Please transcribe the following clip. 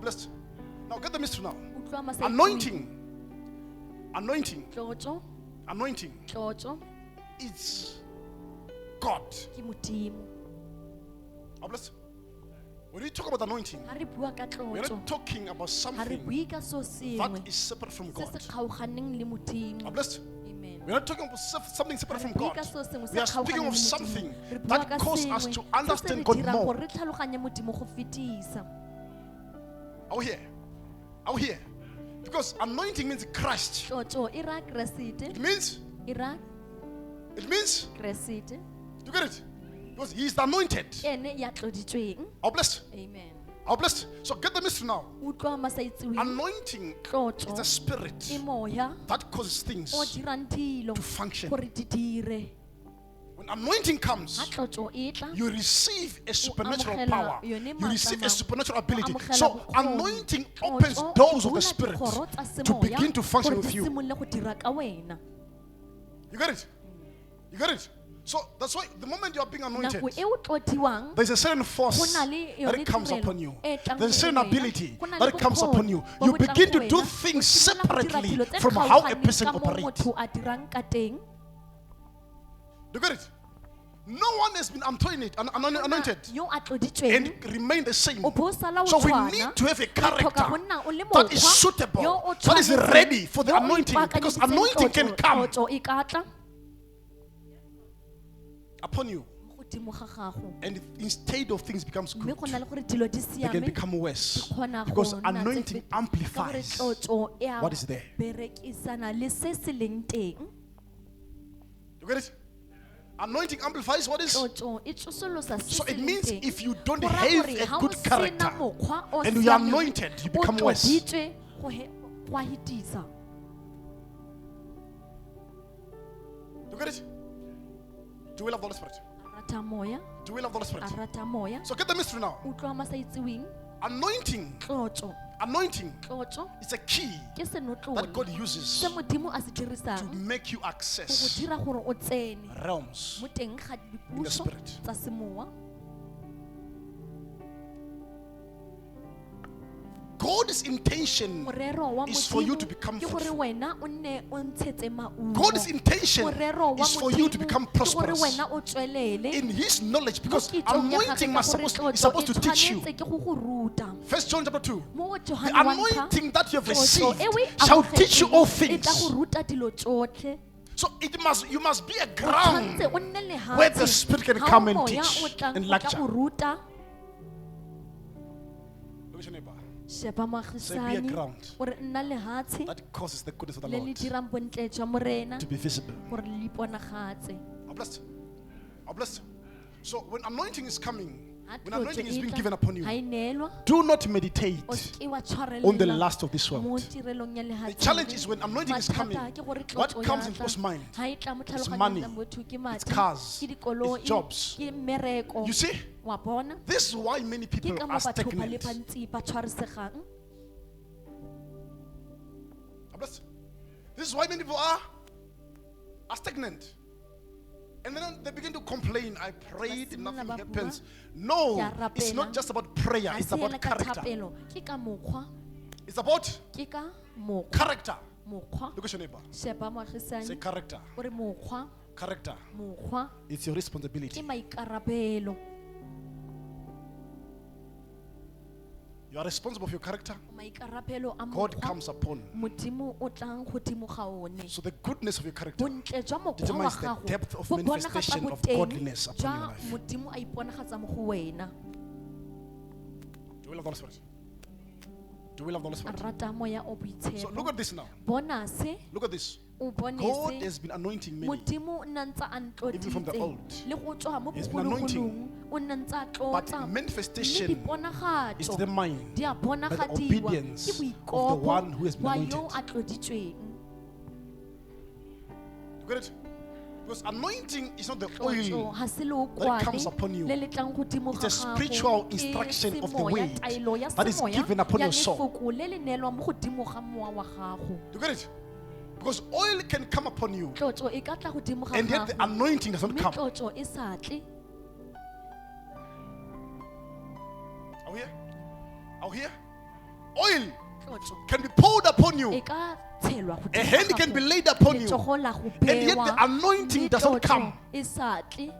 blessed. Now get the mystery now. Utlwa masaitsweng. Anointing Tlotlo is God. ke Modimo. Blessed. When we talk about anointing, Ha re bua ka we're tlotlo, not talking about ha re something bue ka so that sengwe is separate from se God. se kgaoganeng le Modimo. Blessed. Amen. We're not talking about something separate from Ha re bue God. ka so sengwe se We are speaking kgaoganeng of le something Modimo. Re bua that ka causes us sengwe to se se understand re God dirang more. gore re tlhaloganye Modimo go fetisa. Are we here? Are we here? Because anointing means Christ. Tlotlo e ra Keresete, It means, e ra Keresete, you get it? Because he is the anointed. ene ya tloditsweng. Blessed. Amen. Blessed. So get the mystery now. Utlwa masaitsweng. Anointing Tlotlo is a spirit e moya that causes things o dirang dilo to function. gore di dire. When anointing Ha comes, tlotlo e tla, you receive a supernatural amogela power. yone You receive a maatla, supernatural ability. amogela So bokgoni. anointing Tlotlo opens e doors of the bula spirit dikgoro tsa to semoya begin to function gore with di you. simolole go dira ka wena. You get it? You get it? So that's why the moment you are being anointed, Nako e o tlotiwang, there's a certain force go na le that yone it comes tirelo upon you. e tlang There's a certain go wena. ability Go na that le it comes bokgoni upon you. bo You bo tlang begin go to do wena. things O simolola go dira separately dilo tse from how a kgaoganeng person ka moo operates. motho a dirang ka teng. You get it? No one has been anointed Yo a and tloditsweng, remain the same. o bo sala o So we tshwana. need to have a Re tlhoka character go nna o le that is mokgwa suitable, yo o that is tshwanetseng, ready for the yo o anointing, because ipaakanyeditseng anointing can tlotlo. come Tlotlo e ka tla upon you, mo godimo ga gago. and instead of things becomes Mme good, go na le gore dilo di they can siame, become worse, di kgona because go nna tse anointing fete. Ka gore amplifies tlotlo e a what is there. berekisana le se se leng teng. You get it? Anointing amplifies what is. Tlotlo e tsosolosa se So se it leng means teng. if you don't Go raya have gore a ha o good sena character mokgwa o and you are siameng, anointed, you o become worse. tloditswe go a hitisa. You get it? Do we love the Holy Spirit? A rata moya, Do we love the Holy Spirit? a rata moya. So get the mystery now. Utlwa masaitsweng, Anointing tlotlo is a key ke that senotlolo God uses se Modimo a se to dirisang make you go access dira gore o tsene realms. mo teng ga In the dipuso spirit. tsa semowa. God's intention Morero wa is for you to Modimo become ke gore fruitful. wena o nne o ntshetse maungo. God's intention Morero wa is for you to Modimo become ke gore prosperous wena o tswelele in His knowledge, because mo kitsong ya gagwe anointing ka is gore supposed tlotlo to e teach you. tshwanetse ke go go ruta. 1 John chapter 2. Mo The Johane wa ntlha, anointing that you have tlotlo received e o e shall teach you all amogetseng e tla go things. ruta dilo tsotlhe. So you must be a O ground tshwanetse o nne lehatshe. where the Spirit can Ha come and moya teach o tlang and o tla lecture. go ruta. Look at your neighbor. Sheba Say, be a moagisane ground gore nna lehatshe that causes the goodness of the le le Lord dirang bontle jwa morena to be visible. gore le iponagatse. I'm blessed. I'm blessed. So when anointing is coming, Ha when tlotlo anointing is e being tla, given upon you, ha e neelwa, do not meditate o seke wa on the tshwarelela lust of this mo world. tirelong ya The lehatshe. challenge is when anointing is coming, Mathata ke gore what tlotlo comes ya in tla. people's mind? Ha e tla mo It's tlhaloganyong money, tsa motho ke it's madi, cars, ke dikoloi, it's jobs. ke mmereko. You see, Wa bona? this is why many Ke people ka are mo batho ba le stagnant. bantsi ba tshwaresegang. I'm blessed. This is why many people are stagnant. And then they begin to complain, I prayed, nothing happens. No, it's not just about prayer, Ha it's se about hela ka character. thapelo, ke ka mokgwa, It's about ke ka mokgwa, character. mokgwa. Look at your neighbor. Sheba Say moagisane character. gore mokgwa, Character. mokgwa It's your ke responsibility. maikarabelo. You are responsible for your character. Maikarabelo a God mokgwa, comes upon. Modimo o tlang godimo ga one. So the goodness of your character Bontle jwa mokgwa wa determines the gago depth of bo bonagatsa manifestation of boteng godliness upon your jwa life. Modimo a iponagatsa mo go wena. Do we love the Holy Spirit? Do we love the Holy A Spirit? rata moya o So look boitshepo. at this now. Bona se, Look at this. o bone God se. has been anointing many, Modimo o nna ntse a even from the ntloditse old. le go tswa mo He's been anointing. bogologolong o nna ntse a But tlotsa, mme manifestation is diponagatso the mind, di a by the bonagadiwa obedience ke of the one who has boikopo been wa anointed. yo a tloditsweng. You get it? Because anointing is not the Tlotlo oil. ha se that comes upon you. leokwane le le tlang godimo It's ga a gago. spiritual Ke instruction of the semoya, word taelo ya that is semoya given upon ya your soul. lefoko le le neelwang mo godimo ga mowa wa gago. You get it? Because oil can come upon you, Tlotlo e ka tla godimo ga and yet the gago, anointing does not mme come. tlotlo e sa tle. Are we here? Are we here? Oil tlotso can be poured upon e you. ka tshelwa A godimo hand ga can be gago. laid upon you. Letsogo la go And yet the bewa, anointing mme does not tlotso come. e sa tle.